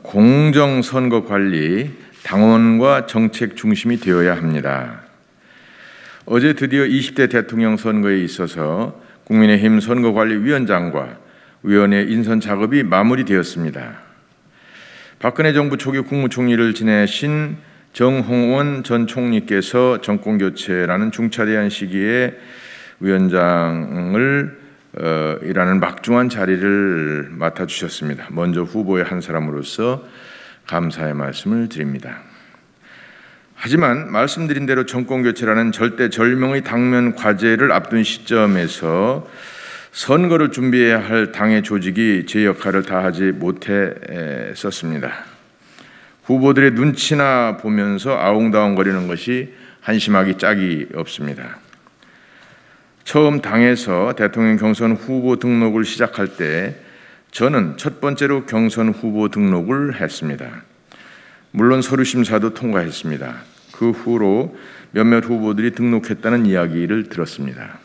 공정선거 관리, 당원과 정책 중심이 되어야 합니다. 어제 드디어 20대 대통령 선거에 있어서 국민의힘 선거관리위원장과 위원회 인선 작업이 마무리되었습니다. 박근혜 정부 초기 국무총리를 지내신 정홍원 전 총리께서 정권교체라는 중차대한 시기에 위원장을 이라는 막중한 자리를 맡아주셨습니다. 먼저 후보의 한 사람으로서 감사의 말씀을 드립니다. 하지만 말씀드린 대로 정권교체라는 절대절명의 당면 과제를 앞둔 시점에서 선거를 준비해야 할 당의 조직이 제 역할을 다하지 못했었습니다. 후보들의 눈치나 보면서 아웅다웅거리는 것이 한심하기 짝이 없습니다. 처음 당에서 대통령 경선 후보 등록을 시작할 때 저는 첫 번째로 경선 후보 등록을 했습니다. 물론 서류 심사도 통과했습니다. 그 후로 몇몇 후보들이 등록했다는 이야기를 들었습니다.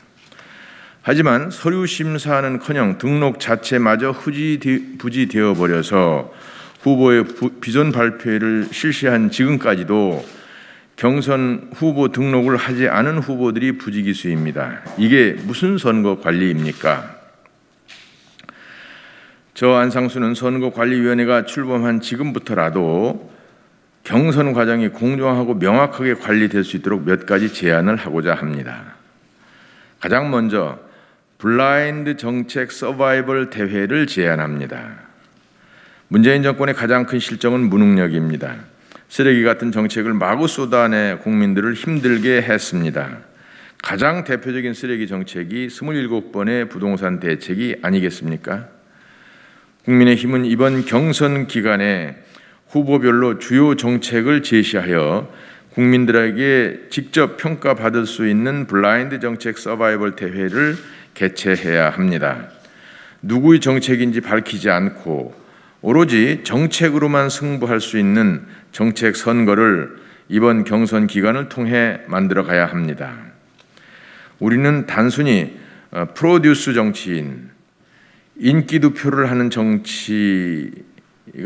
하지만 서류 심사는커녕 등록 자체마저 흐지부지 되어버려서 후보의 비전 발표를 실시한 지금까지도 경선 후보 등록을 하지 않은 후보들이 부지기수입니다. 이게 무슨 선거 관리입니까? 저 안상수는 선거관리위원회가 출범한 지금부터라도 경선 과정이 공정하고 명확하게 관리될 수 있도록 몇 가지 제안을 하고자 합니다. 가장 먼저 블라인드 정책 서바이벌 대회를 제안합니다. 문재인 정권의 가장 큰 실정은 무능력입니다. 쓰레기 같은 정책을 마구 쏟아내 국민들을 힘들게 했습니다. 가장 대표적인 쓰레기 정책이 27번의 부동산 대책이 아니겠습니까? 국민의힘은 이번 경선 기간에 후보별로 주요 정책을 제시하여 국민들에게 직접 평가받을 수 있는 블라인드 정책 서바이벌 대회를 개최해야 합니다. 누구의 정책인지 밝히지 않고 오로지 정책으로만 승부할 수 있는 정책 선거를 이번 경선 기간을 통해 만들어 가야 합니다. 우리는 단순히 프로듀스 정치인, 인기투표를 하는 정치가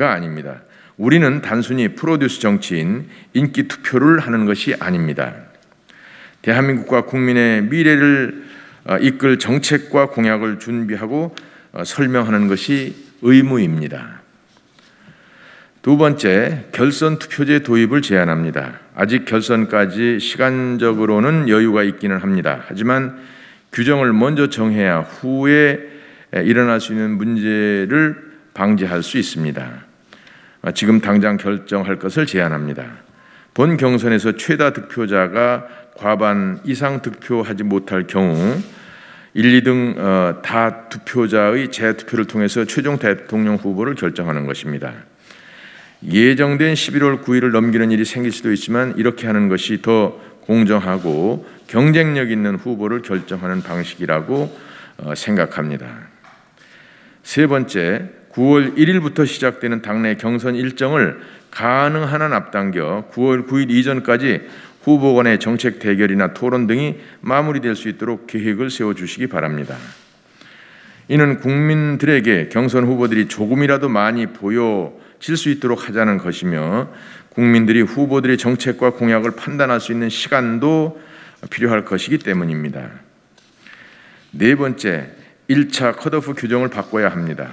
아닙니다. 우리는 단순히 프로듀스 정치인, 인기투표를 하는 것이 아닙니다. 대한민국과 국민의 미래를 이끌 정책과 공약을 준비하고 설명하는 것이 의무입니다. 두 번째, 결선 투표제 도입을 제안합니다. 아직 결선까지 시간적으로는 여유가 있기는 합니다. 하지만 규정을 먼저 정해야 후에 일어날 수 있는 문제를 방지할 수 있습니다. 지금 당장 결정할 것을 제안합니다. 본 경선에서 최다 득표자가 과반 이상 득표하지 못할 경우 1, 2등 다 투표자의 재투표를 통해서 최종 대통령 후보를 결정하는 것입니다. 예정된 11월 9일을 넘기는 일이 생길 수도 있지만 이렇게 하는 것이 더 공정하고 경쟁력 있는 후보를 결정하는 방식이라고 생각합니다. 세 번째, 9월 1일부터 시작되는 당내 경선 일정을 가능한 한 앞당겨 9월 9일 이전까지 후보 간의 정책 대결이나 토론 등이 마무리될 수 있도록 계획을 세워주시기 바랍니다. 이는 국민들에게 경선 후보들이 조금이라도 많이 보여질 수 있도록 하자는 것이며 국민들이 후보들의 정책과 공약을 판단할 수 있는 시간도 필요할 것이기 때문입니다. 네 번째, 1차 컷오프 규정을 바꿔야 합니다.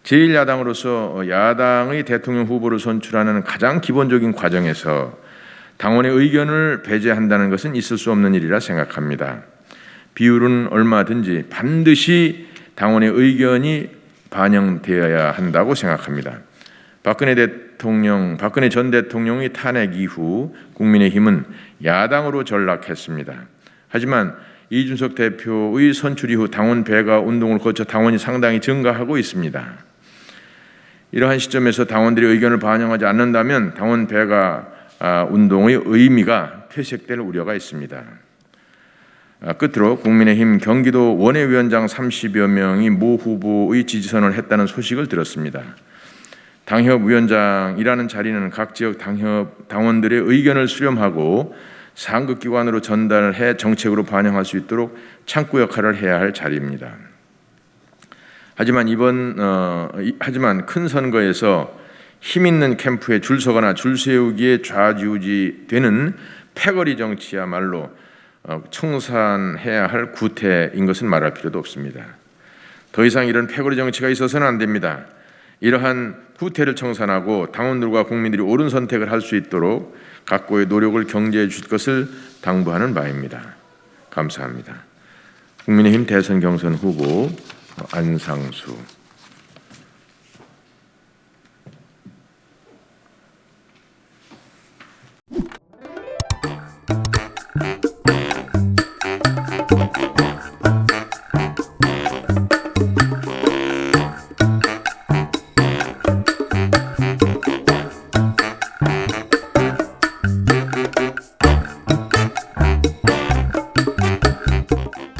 제1야당으로서 야당의 대통령 후보를 선출하는 가장 기본적인 과정에서 당원의 의견을 배제한다는 것은 있을 수 없는 일이라 생각합니다. 비율은 얼마든지 반드시 당원의 의견이 반영되어야 한다고 생각합니다. 박근혜 전 대통령의 탄핵 이후 국민의힘은 야당으로 전락했습니다. 하지만 이준석 대표의 선출 이후 당원 배가 운동을 거쳐 당원이 상당히 증가하고 있습니다. 이러한 시점에서 당원들의 의견을 반영하지 않는다면 당원 배가 운동의 의미가 퇴색될 우려가 있습니다. 끝으로 국민의힘 경기도 원외위원장 30여 명이 모 후보의 지지선을 했다는 소식을 들었습니다. 당협위원장이라는 자리는 각 지역 당원들의 의견을 수렴하고 상급기관으로 전달해 정책으로 반영할 수 있도록 창구 역할을 해야 할 자리입니다. 하지만 큰 선거에서 힘 있는 캠프에 줄 서거나 줄 세우기에 좌지우지되는 패거리 정치야말로 청산해야 할 구태인 것은 말할 필요도 없습니다. 더 이상 이런 패거리 정치가 있어서는 안 됩니다. 이러한 구태를 청산하고 당원들과 국민들이 옳은 선택을 할 수 있도록 각고의 노력을 경제해 주실 것을 당부하는 바입니다. 감사합니다. 국민의힘 대선 경선 후보 안상수